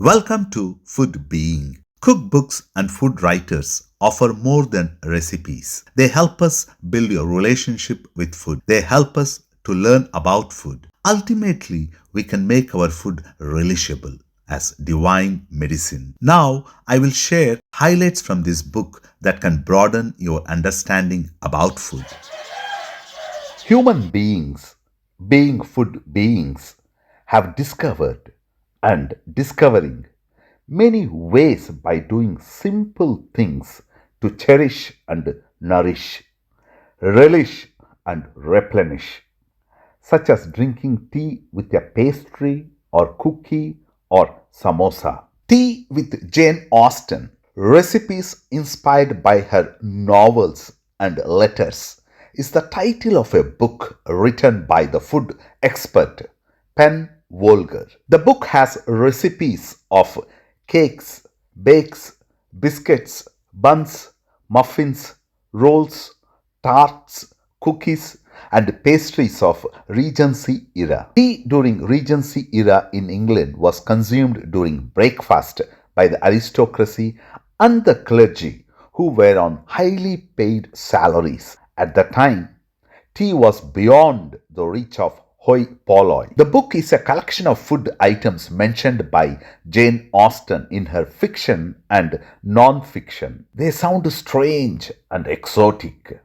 Welcome to Food Being. Cookbooks and food writers offer more than recipes. They help us build a relationship with food. They help us to learn about food. Ultimately, we can make our food relishable as divine medicine. Now, I will share highlights from this book that can broaden your understanding about food. Human beings, being food beings, have discovered and discovering many ways by doing simple things to cherish and nourish, relish and replenish, such as drinking tea with a pastry or cookie or samosa. Tea with Jane Austen, recipes inspired by her novels and letters, is the title of a book written by the food expert Pen Volger. The book has recipes of cakes, bakes, biscuits, buns, muffins, rolls, tarts, cookies, and pastries of Regency Era. Tea during Regency Era in England was consumed during breakfast by the aristocracy and the clergy who were on highly paid salaries. At the time, tea was beyond the reach of polloi. The book is a collection of food items mentioned by Jane Austen in her fiction and non-fiction. They sound strange and exotic.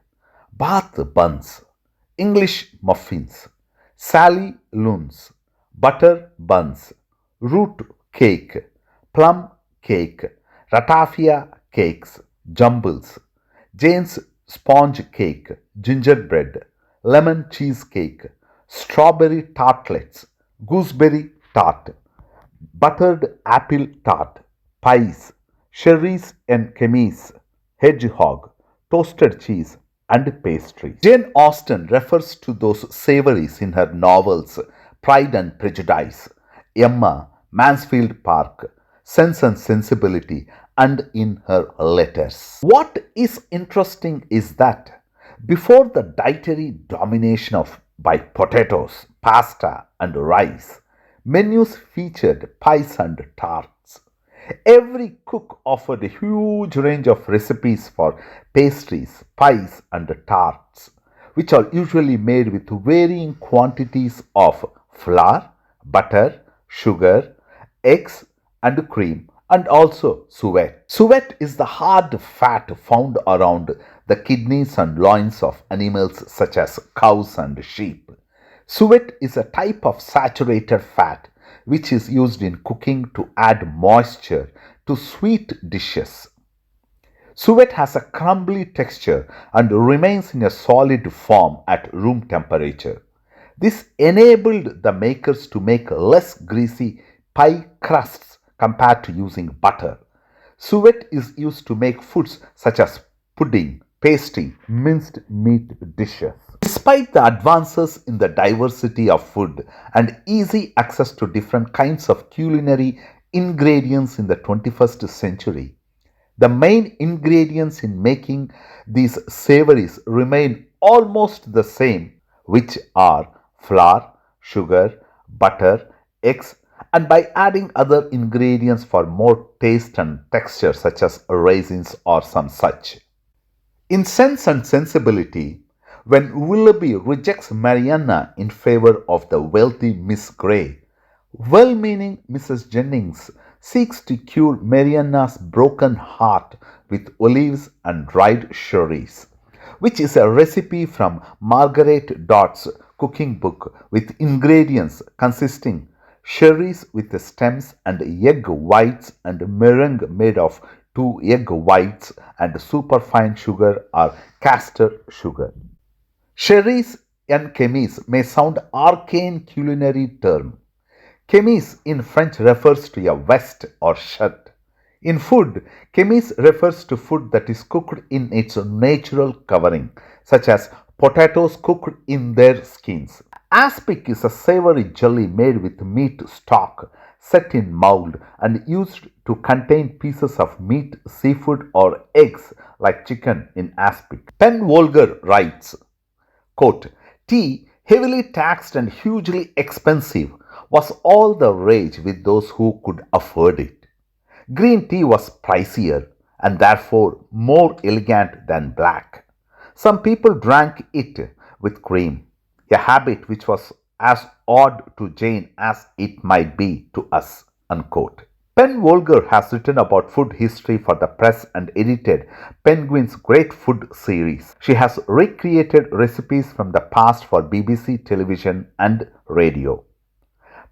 Bath buns, English muffins, Sally Lunns, butter buns, root cake, plum cake, Ratafia cakes, Jumbles, Jane's sponge cake, gingerbread, lemon cheesecake, strawberry tartlets, gooseberry tart, buttered apple tart, pies, cherries and chemise, hedgehog, toasted cheese, and pastries. Jane Austen refers to those savories in her novels Pride and Prejudice, Emma, Mansfield Park, Sense and Sensibility, and in her letters. What is interesting is that before the dietary domination of by potatoes, pasta, and rice, menus featured pies and tarts. Every cook offered a huge range of recipes for pastries, pies, and tarts, which are usually made with varying quantities of flour, butter, sugar, eggs, and cream, and also suet. Suet is the hard fat found around the kidneys and loins of animals such as cows and sheep. Suet is a type of saturated fat which is used in cooking to add moisture to sweet dishes. Suet has a crumbly texture and remains in a solid form at room temperature. This enabled the makers to make less greasy pie crusts compared to using butter. Suet is used to make foods such as pudding, pastry, minced meat dishes. Despite the advances in the diversity of food and easy access to different kinds of culinary ingredients in the 21st century, the main ingredients in making these savories remain almost the same, which are flour, sugar, butter, eggs, and by adding other ingredients for more taste and texture such as raisins or some such. In Sense and Sensibility, when Willoughby rejects Mariana in favor of the wealthy Miss Grey, well meaning Mrs. Jennings seeks to cure Mariana's broken heart with olives and dried cherries, which is a recipe from Margaret Dodd's cooking book with ingredients consisting cherries with the stems and egg whites and meringue made of two egg whites and superfine sugar or castor sugar. Cherries and chemise may sound arcane culinary term. Chemise in French refers to a vest or shirt. In food, chemise refers to food that is cooked in its natural covering, such as potatoes cooked in their skins. Aspic is a savory jelly made with meat stock set in mold and used to contain pieces of meat, seafood, or eggs like chicken in aspic. Pen Volger writes, quote, tea, heavily taxed and hugely expensive, was all the rage with those who could afford it. Green tea was pricier and therefore more elegant than black. Some people drank it with cream, a habit which was as odd to Jane as it might be to us. Unquote. Pen Volger has written about food history for the press and edited Penguin's Great Food series. She has recreated recipes from the past for BBC television and radio.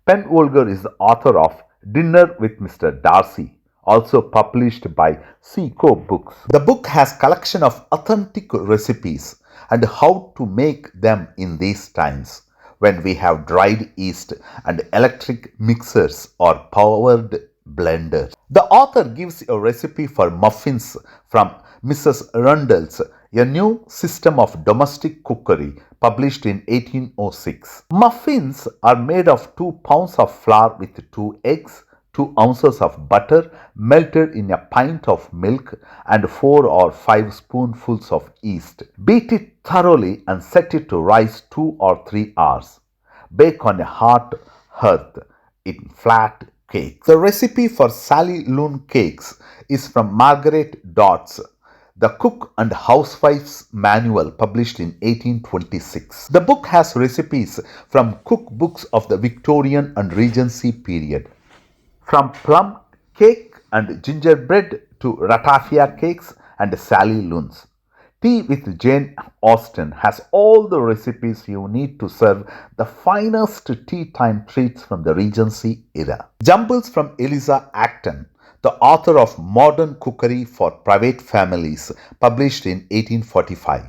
Pen Volger is the author of Dinner with Mr. Darcy, also published by Seco Books. The book has collection of authentic recipes and how to make them in these times when we have dried yeast and electric mixers or powered blenders. The author gives a recipe for muffins from Mrs. Rundle's A New System of Domestic Cookery, published in 1806. Muffins are made of 2 pounds of flour with 2 eggs, 2 ounces of butter melted in a pint of milk, and 4 or 5 spoonfuls of yeast. Beat it thoroughly and set it to rise 2 or 3 hours. Bake on a hot hearth in flat cakes. The recipe for Sally Lunn cakes is from Margaret Dodd's The Cook and Housewife's Manual, published in 1826. The book has recipes from cookbooks of the Victorian and Regency period, from plum cake and gingerbread to Ratafia cakes and Sally Lunn's. Tea with Jane Austen has all the recipes you need to serve the finest tea time treats from the Regency era. Jumbles from Eliza Acton, the author of Modern Cookery for Private Families, published in 1845.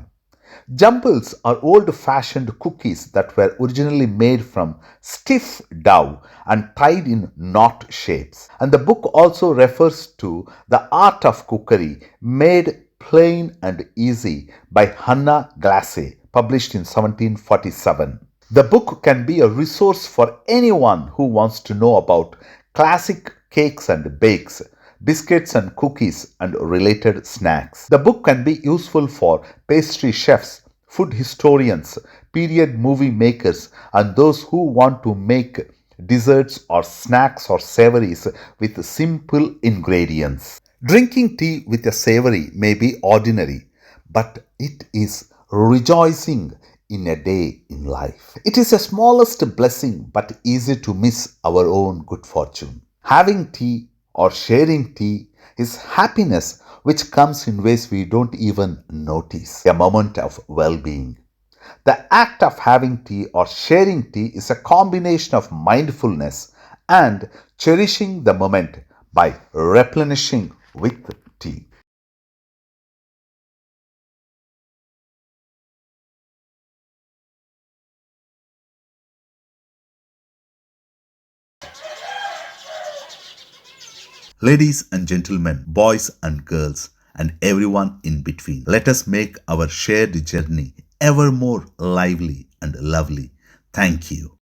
Jumbles are old-fashioned cookies that were originally made from stiff dough and tied in knot shapes. And the book also refers to The Art of Cookery, Made Plain and Easy by Hannah Glasse, published in 1747. The book can be a resource for anyone who wants to know about classic cakes and bakes, biscuits and cookies, and related snacks. The book can be useful for pastry chefs, food historians, period movie makers, and those who want to make desserts or snacks or savories with simple ingredients. Drinking tea with a savory may be ordinary, but it is rejoicing in a day in life. It is the smallest blessing but easy to miss our own good fortune. Having tea or sharing tea is happiness which comes in ways we don't even notice, a moment of well-being. The act of having tea or sharing tea is a combination of mindfulness and cherishing the moment by replenishing with tea. Ladies and gentlemen, boys and girls, and everyone in between, let us make our shared journey ever more lively and lovely. Thank you.